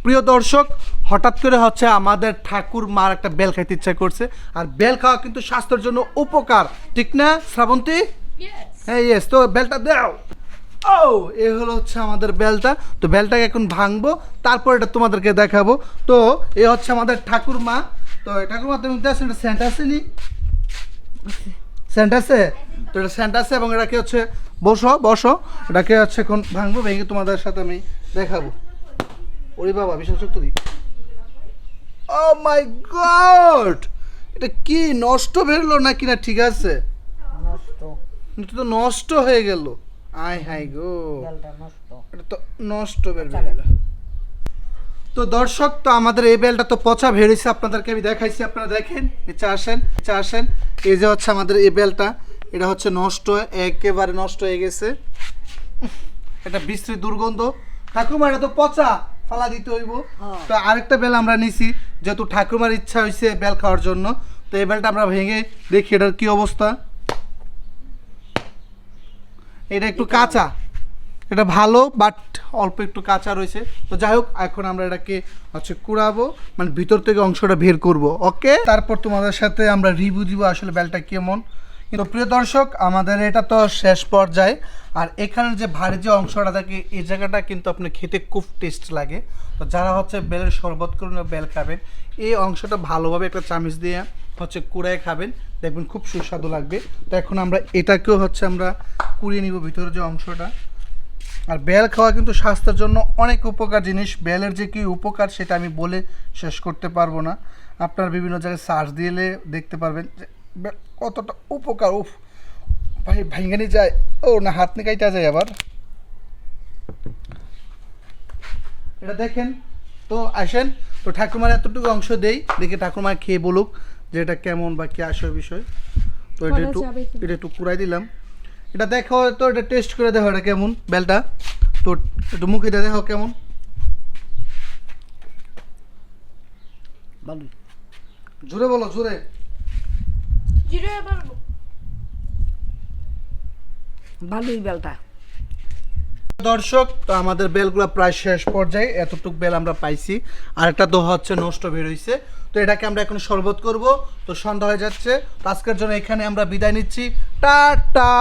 প্রিয় দর্শক, হঠাৎ করে হচ্ছে আমাদের ঠাকুর মার একটা বেল খাইতে ইচ্ছা করছে। আর বেল খাওয়া কিন্তু স্বাস্থ্যের জন্য উপকার, ঠিক না শ্রাবন্তী? হ্যাঁ, ইয়েস। তো বেলটা দাও। ও, এ হলো হচ্ছে আমাদের বেলটা। তো বেলটাকে এখন ভাঙবো, তারপর এটা তোমাদেরকে দেখাবো। তো এ হচ্ছে আমাদের ঠাকুর মা। তো ঠাকুর মা, তুমি সেন্ট আসেনি? সেন্ট আছে? তো এটা সেন্ট আছে এবং এটাকে হচ্ছে বসো বসো, এটাকে হচ্ছে এখন ভাঙবো, ভেঙে তোমাদের সাথে আমি দেখাবো। ওরে বাবা, বিশাল শক্ত দিই। ও মাই গড, এটা কি নষ্ট বেরোলো নাকি? না ঠিক আছে, এটা তো নষ্ট হয়ে গেল। আয় হাই গো, এটা তো নষ্ট বের হয়ে গেল। তো দর্শক, তো আমাদের এই বেলটা তো পচা বেরিয়েছে, আপনাদেরকে আমি দেখাইছি। আপনারা দেখেন, নিচে আসেন, নিচে আসেন। এই যে হচ্ছে আমাদের এই বেলটা, এটা হচ্ছে নষ্ট, একেবারে নষ্ট হয়ে গেছে। এটা বিশ্রী দুর্গন্ধ। ঠাকুরমা, এটা তো পচা, ফালা দিতে হইব। তো আরেকটা বেল আমরা নিছি, যেহেতু ঠাকুরমার ইচ্ছা হয়েছে বেল খাওয়ার জন্য। তো এই বেলটা আমরা ভেঙে দেখি এটার কি অবস্থা। এটা একটু কাঁচা, এটা ভালো বাট অল্প একটু কাঁচা রয়েছে। তো যাই হোক, এখন আমরা এটাকে হচ্ছে কুড়াবো, মানে ভিতর থেকে অংশটা বের করব। ওকে, তারপর তোমাদের সাথে আমরা রিভিউ দিব আসলে বেলটা কেমন। কিন্তু প্রিয় দর্শক, আমাদের এটা তো শেষ পর্যায়ে। আর এখানে যে ভারী যে অংশটা থাকে, এই জায়গাটা কিন্তু আপনি খেতে খুব টেস্ট লাগে। তো যারা হচ্ছে বেলের শরবত করে বেল খাবেন, এই অংশটা ভালোভাবে একটা চামচ দিয়ে হচ্ছে কুড়ায় খাবেন, দেখবেন খুব সুস্বাদু লাগবে। তো এখন আমরা এটাকেও হচ্ছে আমরা কুড়িয়ে নিব, ভিতরে যে অংশটা। আর বেল খাওয়া কিন্তু স্বাস্থ্যের জন্য অনেক উপকার জিনিস। বেলের যে কী উপকার সেটা আমি বলে শেষ করতে পারবো না। আপনার বিভিন্ন জায়গায় সার্চ দিলে দেখতে পারবেন যে বেল কতটা উপকার। উফ ভাই, ভাইঙ্গানি যায়। ও না, হাত নিয়ে কাইটা যায় আবার। এটা দেখেন। তো আসেন, তো ঠাকুমার এতটুকু অংশ দেই, দেখে ঠাকুমা খেয়ে বলুক যে এটা কেমন বা কি আসে বিষয়। তো এটা একটু কুড়াই দিলাম। এটা দেখো, তো এটা টেস্ট করে দেখো এটা কেমন বেলটা। তো একটু মুখে দিয়ে দেখো কেমন। জোরে বলো, জোরে। ভালোই বেলটা। দর্শক, তো আমাদের বেলগুলো প্রায় শেষ পর্যায়ে, এতটুক বেল আমরা পাইছি। আর একটা দোহা হচ্ছে নষ্ট বের হয়েছে। তো এটাকে আমরা এখন শরবত করব। তো সন্ধ্যা হয়ে যাচ্ছে, তো আজকের জন্য এখানে আমরা বিদায় নিচ্ছি। টাটা।